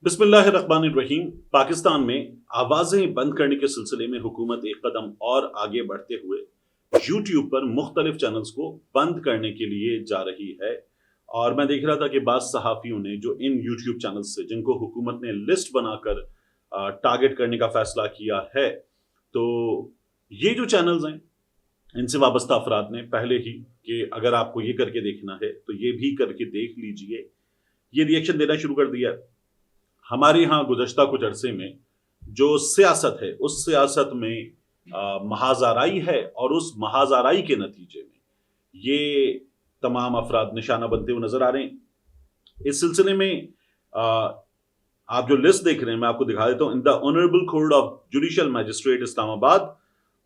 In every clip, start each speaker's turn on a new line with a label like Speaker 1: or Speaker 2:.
Speaker 1: बिस्मिल्लाहिर्रहमानिर्रहीम। पाकिस्तान में आवाज़ें बंद करने के सिलसिले में हुकूमत एक कदम और आगे बढ़ते हुए यूट्यूब पर मुख्तलिफ चैनल्स को बंद करने के लिए जा रही है। और मैं देख रहा था कि बाज़ सहाफ़ियों ने जो इन यूट्यूब चैनल्स से जिनको हुकूमत ने लिस्ट बनाकर टारगेट करने का फ़ैसला किया है, तो ये जो चैनल्स हैं इनसे वाबस्ता अफराद ने पहले ही कि अगर आपको ये करके देखना है तो ये भी करके देख लीजिए, ये रिएक्शन देना शुरू कर दिया। हमारे यहाँ गुज़श्ता कुछ अरसे में जो सियासत है उस सियासत में महाज़ाराई है और उस महाज़ाराई के नतीजे में ये तमाम अफराद निशाना बनते हुए नजर आ रहे हैं। इस सिलसिले में आप जो लिस्ट देख रहे हैं मैं आपको दिखा देता हूँ। In the honourable court of judicial magistrate Islamabad,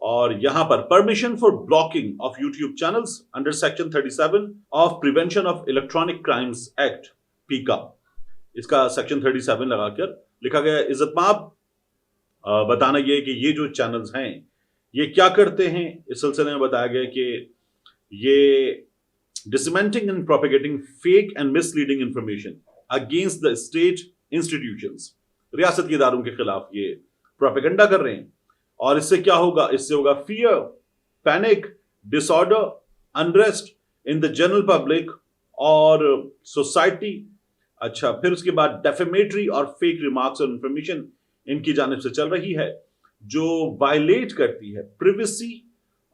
Speaker 1: और यहाँ पर permission for blocking of YouTube channels under section 37 of prevention of electronic crimes act पीका, इसका सेक्शन 37 लगाकर लिखा गया। इज्जतमाब बताना यह है कि ये जो चैनल्स हैं ये क्या करते हैं। इस सिलसिले में बताया गया कि ये dismantling and propagating fake and misleading information against the state institutions, रियासत के इदारों के खिलाफ ये प्रोपेगेंडा कर रहे हैं। और इससे क्या होगा? इससे होगा fear, panic, disorder, unrest in the general public और सोसाइटी। अच्छा, फिर उसके बाद डेफेमेटरी और फेक रिमार्क्स और इंफॉर्मेशन इनकी जानिब से चल रही है जो वायलेट करती है प्रिवेसी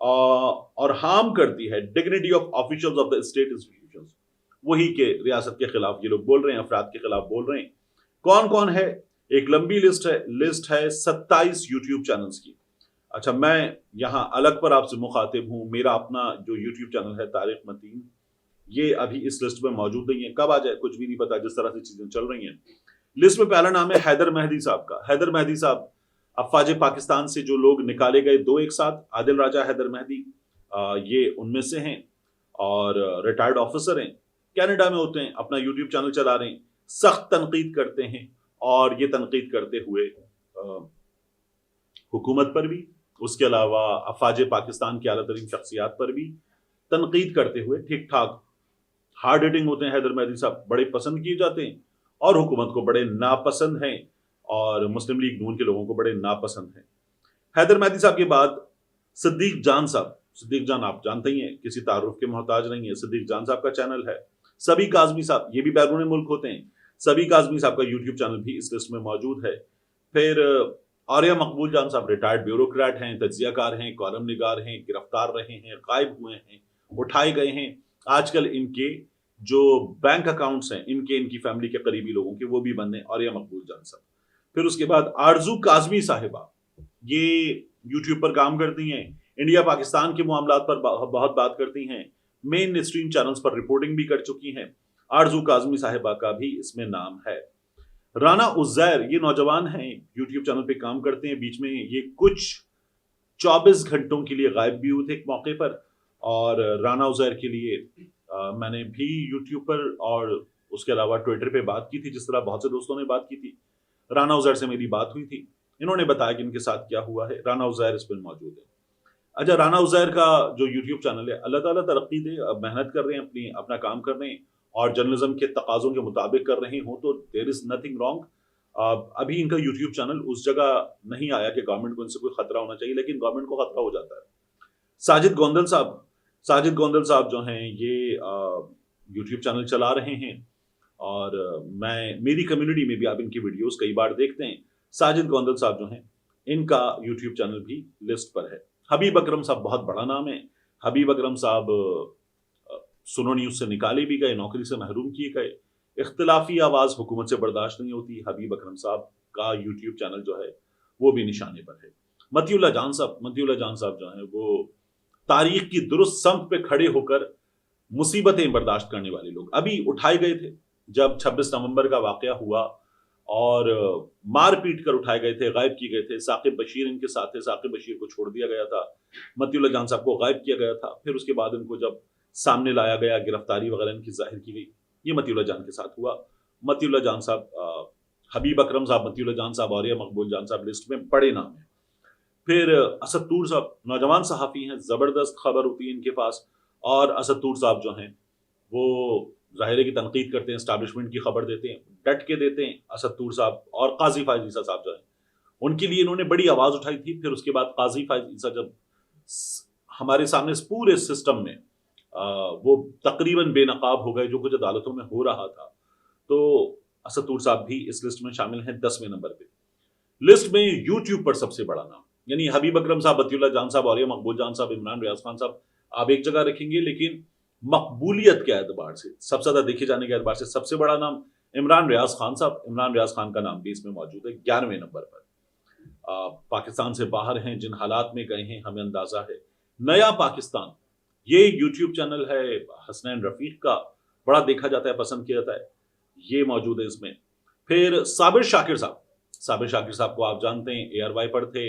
Speaker 1: और हार्म करती है dignity of officials of the state institutions. वही के रियासत के खिलाफ ये लोग बोल रहे हैं, अफराद के खिलाफ बोल रहे हैं। कौन कौन है? एक लंबी लिस्ट है 27 यूट्यूब चैनल्स की। अच्छा, मैं यहाँ अलग पर आपसे मुखातिब हूँ। मेरा अपना जो यूट्यूब चैनल है तारिक मतीन, ये अभी इस लिस्ट में मौजूद नहीं है, कब आ जाए कुछ भी नहीं पता, जिस तरह से चीजें चल रही हैं। लिस्ट में पहला नाम है हैदर मेहदी साहब का। हैदर मेहदी साहब अफवाज पाकिस्तान से जो लोग निकाले गए दो एक साथ, आदिल राजा हैदर मेहदी ये उनमें से हैं और रिटायर्ड ऑफिसर हैं, कनाडा में होते हैं, अपना यूट्यूब चैनल चला रहे हैं, सख्त तनकीद करते हैं और ये तनकीद करते हुए हुकूमत पर भी, उसके अलावा अफवाज पाकिस्तान की आला तरीन शख्सियात पर भी तनकीद करते हुए ठीक ठाक हार्ड हिटिंग होते हैं। हैदर मेहदी साहब बड़े पसंद किए जाते हैं और हुकूमत को बड़े नापसंद हैं और मुस्लिम लीग नून के लोगों को बड़े नापसंद हैं। हैदर मेहदी साहब के बाद सिद्दीक जान साहब। सिद्दीक जान आप जानते ही हैं, किसी तारुफ के मोहताज नहीं है। सिद्दीक जान साहब का चैनल है। सबी काजमी साहब, ये भी बैरून मुल्क होते हैं। सबी काजमी साहब का यूट्यूब चैनल भी इस लिस्ट में मौजूद है। फिर आर्या मकबूल जान साहब रिटायर्ड ब्यूरोक्रेट हैं, तज्जियाकार हैं, कॉलम निगार हैं, गिरफ्तार रहे हैं, गायब हुए हैं, उठाए गए हैं। आजकल इनके जो बैंक अकाउंट्स हैं इनकी फैमिली के करीबी लोगों के, वो भी बंद हैं, आर्या मकबूल जान साहब। फिर उसके बाद आरजू काजमी साहिबा, ये यूट्यूब पर काम करती हैं, इंडिया पाकिस्तान के मामलात पर बहुत बात करती हैं, मेन स्ट्रीम चैनल्स पर रिपोर्टिंग भी कर चुकी हैं। आरजू काजमी साहिबा का भी इसमें नाम है। राना उज़ैर, ये नौजवान हैं, यूट्यूब चैनल पे काम करते हैं। बीच में ये कुछ 24 घंटों के लिए गायब भी हुए थे एक मौके पर। और राना उज़ैर के लिए मैंने भी यूट्यूब पर और उसके अलावा ट्विटर पे बात की थी, जिस तरह बहुत से दोस्तों ने बात की थी। राना उज़ैर से मेरी बात हुई थी, इन्होंने बताया कि इनके साथ क्या हुआ है। राना उज़ैर इस पर मौजूद है। अच्छा, राना उज़ैर का जो यूट्यूब चैनल है, अल्लाह ताला तरक्की दे, अब मेहनत कर रहे हैं, अपना काम कर रहे हैं और जर्नलिज्म के तकाज़ों के मुताबिक कर रहे हो तो देयर इज नथिंग रॉन्ग। अभी इनका यूट्यूब चैनल उस जगह नहीं आया कि गवर्नमेंट को इनसे कोई खतरा होना चाहिए, लेकिन गवर्नमेंट को खतरा हो जाता है। साजिद गोंदल साहब जो हैं ये यूट्यूब चैनल चला रहे हैं और मेरी कम्युनिटी में भी आप इनकी वीडियोस कई बार देखते हैं। साजिद गोंदल साहब जो हैं इनका यूट्यूब चैनल भी लिस्ट पर है। हबीब अकरम साहब बहुत बड़ा नाम है। हबीब अकरम साहब सुनो न्यूज़ से निकाले भी गए, नौकरी से महरूम किए गए। इख्तिलाफी आवाज़ हुकूमत से बर्दाश्त नहीं होती। हबीब अकरम साहब का यूट्यूब चैनल जो है वो भी निशाने पर है। मतीउल्लाह जान साहब जो हैं वो तारीख की दुरुस्त संख पे खड़े होकर मुसीबतें बर्दाश्त करने वाले लोग। अभी उठाए गए थे जब 26 नवंबर का वाकया हुआ और मार पीट कर उठाए गए थे, गायब किए गए थे। साकिब बशीर इनके साथ थे, साकिब बशीर को छोड़ दिया गया था, मतीउल्लाह जान साहब को गायब किया गया था। फिर उसके बाद इनको जब सामने लाया गया, गिरफ्तारी वगैरह इनकी जाहिर की गई, ये मतीउल्लाह जान के साथ हुआ। मतीउल्लाह जान साहब, हबीब अकरम साहब, मतीउल्लाह जान साहब और मकबूल जान साहब लिस्ट में बड़े नाम हैं। फिर असद तूर साहब नौजवान सहाफ़ी हैं, ज़बरदस्त खबर होती है इनके पास। और असद तूर साहब जो हैं वो ظاہر ہے کہ تنقید کرتے ہیں, اسٹیبلشمنٹ کی خبر دیتے ہیں, ڈٹ کے دیتے ہیں. اسد طور صاحب اور قاضی فائز عیسیٰ صاحب جو ہیں, ان کے لیے انہوں نے بڑی آواز اٹھائی تھی. پھر اس کے بعد قاضی فائز عیسیٰ جب ہمارے سامنے اس پورے سسٹم میں وہ تقریباً بے نقاب ہو گئے جو کچھ عدالتوں میں ہو رہا تھا, تو اسد طور صاحب بھی اس لسٹ میں شامل ہیں 10ویں نمبر پہ. لسٹ میں یوٹیوب پر سب سے بڑا نام یعنی حبیب اکرم صاحب, بطی اللہ جان صاحب, عالیہ مقبول جان صاحب, عمران ریاض خان صاحب آپ ایک جگہ رکھیں گے, لیکن مقبولیت کے اعتبار سے, سب سے زیادہ دیکھے جانے کے اعتبار سے سب سے بڑا نام عمران ریاض خان صاحب. عمران ریاض خان کا نام بھی اس میں موجود ہے 11ویں نمبر پر. پاکستان سے باہر ہیں, جن حالات میں گئے ہیں ہمیں اندازہ ہے. نیا پاکستان یہ یوٹیوب چینل ہے حسنین رفیق کا, بڑا دیکھا جاتا ہے, پسند کیا جاتا ہے, یہ موجود ہے اس میں. پھر صابر شاکر صاحب, صابر شاکر صاحب کو آپ جانتے ہیں ARY پر تھے,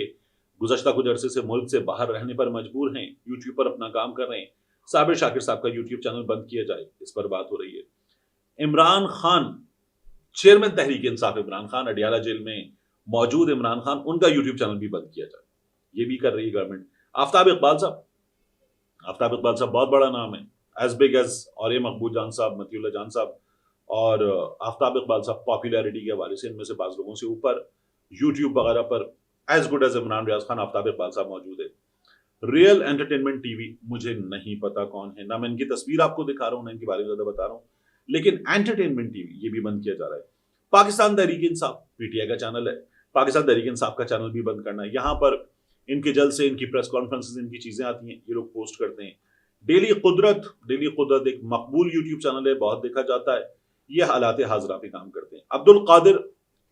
Speaker 1: گزشتہ کچھ عرصے سے ملک سے باہر رہنے پر مجبور ہیں, یوٹیوب پر اپنا کام کر رہے ہیں. صابر شاکر صاحب کا یوٹیوب چینل بند کیا جائے, اس پر بات ہو رہی ہے. عمران خان, چیئرمین تحریک انصاف عمران خان, اڈیالہ جیل میں موجود عمران خان, ان کا یوٹیوب چینل بھی بند کیا جائے, یہ بھی کر رہی ہے گورنمنٹ. آفتاب اقبال صاحب, آفتاب اقبال صاحب بہت بڑا نام ہے, ایز بگ ایز عالیہ مقبول جان صاحب, مطیع اللہ جان صاحب, اور آفتاب اقبال صاحب پاپولیرٹی کے حوالے سے ان میں سے بعض لوگوں سے اوپر. یوٹیوب وغیرہ پر ایز گڈ ایز عمران ریاض خان, آفتاب اقبال صاحب موجود ہے. ریئل انٹرٹینمنٹ ٹی وی, مجھے نہیں پتا کون ہے, نہ میں ان کی تصویر آپ کو دکھا رہا ہوں, نہ ان کے بارے میں زیادہ بتا رہا ہوں, لیکن انٹرٹینمنٹ ٹی وی یہ بھی بند کیا جا رہا ہے. پاکستان تحریک انصاف PTI کا چینل ہے, پاکستان تحریک انصاف کا چینل بھی بند کرنا ہے. یہاں پر ان کے جلسے, ان کی پریس کانفرنسز, ان کی چیزیں آتی ہیں, یہ لوگ پوسٹ کرتے ہیں. ڈیلی قدرت, ڈیلی قدرت ایک مقبول یوٹیوب چینل ہے, بہت دیکھا جاتا ہے, یہ حالات حاضرہ پہ کام کرتے ہیں. عبد القادر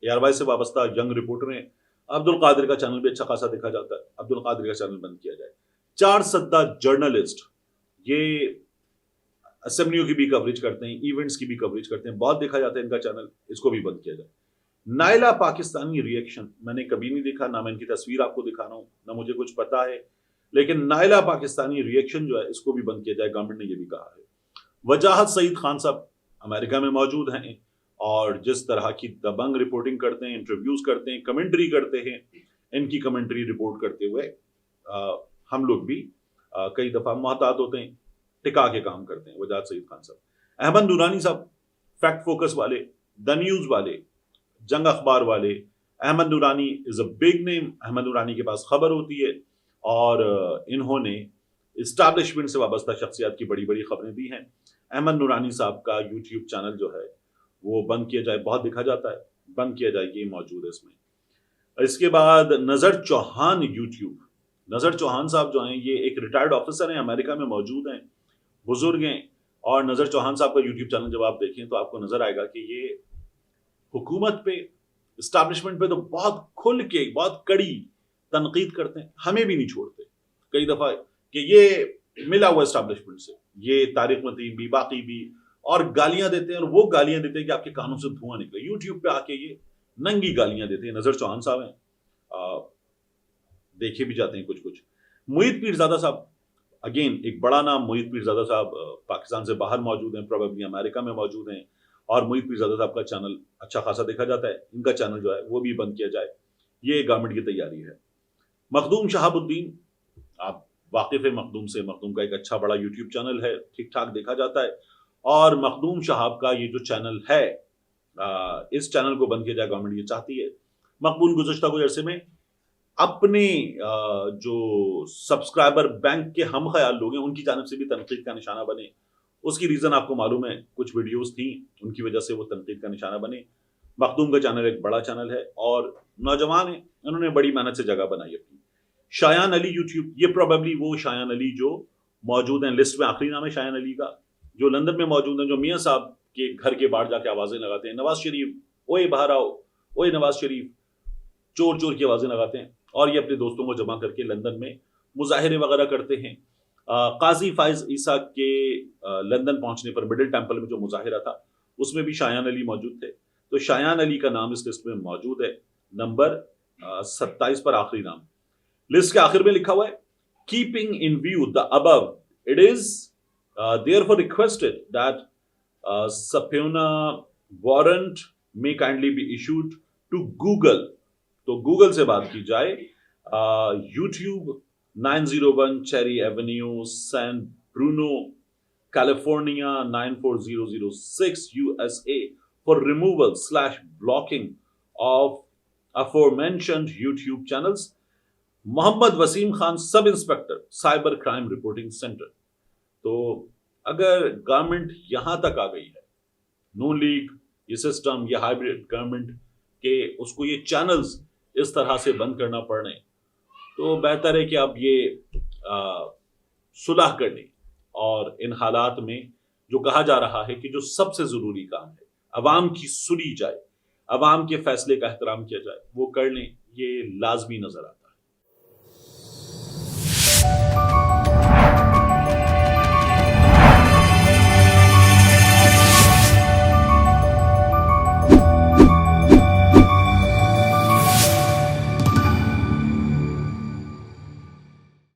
Speaker 1: ARY سے وابستہ ینگ رپورٹر ہیں, عبد القادر کا چینل بھی اچھا خاصا دیکھا جاتا ہے, عبد القادر کا چینل بند کیا جائے. چار سدہ جرنلسٹ, یہ اسمبلیوں کی بھی کوریج کرتے ہیں, ایونٹس کی بھی کوریج کرتے ہیں, بہت دیکھا جاتا ہے ان کا چینل, اس کو بھی بند کیا جائے. نائلہ پاکستانی ریئیکشن میں نے کبھی نہیں دیکھا, نہ میں ان کی تصویر آپ کو دکھا رہا ہوں, نہ مجھے کچھ پتا ہے, لیکن نائلہ پاکستانی ریئیکشن جو ہے اس کو بھی بند کیا جائے, گورنمنٹ نے یہ بھی کہا ہے. وجاہت سعید خان صاحب امریکہ میں موجود ہیں, اور جس طرح کی دبنگ رپورٹنگ کرتے ہیں, انٹرویوز کرتے ہیں, کمنٹری کرتے ہیں, ان کی کمنٹری رپورٹ کرتے ہوئے ہم لوگ بھی کئی دفعہ محتاط ہوتے ہیں, ٹکا کے کام کرتے ہیں. وجاہت سعید خان صاحب. احمد نورانی صاحب فیکٹ فوکس والے, دا نیوز والے, جنگ اخبار والے. احمد نورانی از اے بگ نیم, احمد نورانی کے پاس خبر ہوتی ہے, اور انہوں نے اسٹیبلشمنٹ سے وابستہ شخصیات کی بڑی بڑی خبریں دی ہیں. احمد نورانی صاحب کا یوٹیوب چینل جو ہے وہ بند کیا جائے, بہت دیکھا جاتا ہے, بند کیا جائے, یہ موجود ہے اس میں. اس کے بعد نظر چوہان یوٹیوب, نظر چوہان صاحب جو ہیں یہ ایک ریٹائرڈ آفیسر ہیں, امریکہ میں موجود ہیں, بزرگ ہیں, اور نظر چوہان صاحب کا یوٹیوب چینل جب آپ دیکھیں تو آپ کو نظر آئے گا کہ یہ حکومت پہ, اسٹیبلشمنٹ پہ تو بہت کھل کے, بہت کڑی تنقید کرتے ہیں, ہمیں بھی نہیں چھوڑتے کئی دفعہ کہ یہ ملا ہوا اسٹیبلشمنٹ سے, یہ طارق متین بھی, باقی بھی, اور گالیاں دیتے ہیں, اور وہ گالیاں دیتے ہیں کہ آپ کے کانوں سے دھواں نکلے. یوٹیوب پہ آ کے یہ ننگی گالیاں دیتے ہیں. نظر چوہان صاحب ہیں, دیکھے بھی جاتے ہیں کچھ کچھ. محیط پیرزادہ صاحب, اگین ایک بڑا نام, محیط پیرزادہ صاحب پاکستان سے باہر موجود ہیں, پروبیبلی امریکہ میں موجود ہیں, اور محیط پیرزادہ صاحب کا چینل اچھا خاصا دیکھا جاتا ہے. ان کا چینل جو ہے وہ بھی بند کیا جائے, یہ گورنمنٹ کی تیاری ہے. مخدوم شہاب الدین, آپ واقف ہے مخدوم سے, مخدوم کا ایک اچھا بڑا یوٹیوب چینل ہے, ٹھیک ٹھاک دیکھا جاتا ہے, اور مخدوم شہاب کا یہ جو چینل ہے, اس چینل کو بند کیا جائے, گورنمنٹ یہ چاہتی ہے. مقبول گزشتہ کچھ عرصے میں اپنے جو سبسکرائبر بینک کے ہم خیال لوگ ہیں ان کی جانب سے بھی تنقید کا نشانہ بنے. اس کی ریزن آپ کو معلوم ہے, کچھ ویڈیوز تھیں ان کی وجہ سے وہ تنقید کا نشانہ بنے. مخدوم کا چینل ایک بڑا چینل ہے, اور نوجوان ہیں, انہوں نے بڑی محنت سے جگہ بنائی اپنی. شایان علی یوٹیوب, یہ پروبیبلی وہ شایان علی جو موجود ہیں لسٹ میں, آخری نام ہے شایان علی کا, جو لندن میں موجود ہیں, جو میاں صاحب کے گھر کے باہر جا کے آوازیں لگاتے ہیں, نواز شریف اوئے باہر آؤ, اوئے نواز شریف, چور چور کی آوازیں لگاتے ہیں, اور یہ اپنے دوستوں کو جمع کر کے لندن میں مظاہرے وغیرہ کرتے ہیں. قاضی فائز عیسیٰ کے لندن پہنچنے پر مڈل ٹیمپل میں جو مظاہرہ تھا اس میں بھی شایان علی موجود تھے, تو شایان علی کا نام اس لسٹ میں موجود ہے, نمبر 27 پر آخری نام. لسٹ کے آخر میں لکھا ہوا ہے keeping in view the above, it is therefore requested that subpoena warrant may kindly be issued to Google. تو گوگل سے بات کی جائے, YouTube 901 Cherry Avenue, San Bruno, California 94006 USA for removal/blocking of aforementioned YouTube channels. Mohammad Waseem Khan, sub inspector, cyber crime reporting centre. तो अगर government यहां तक आ गई है, नून लीग, ये सिस्टम, ये हाइब्रिड गवर्नमेंट के उसको ये चैनल्स इस तरह से बंद करना पड़ रहे, तो बेहतर है कि अब ये सुलह कर लें और इन हालात में जो कहा जा रहा है कि जो सबसे जरूरी काम है, अवाम की सुनी जाए, अवाम के फैसले का एहतराम किया जाए, वो कर लें, ये लाजमी नजर आता है।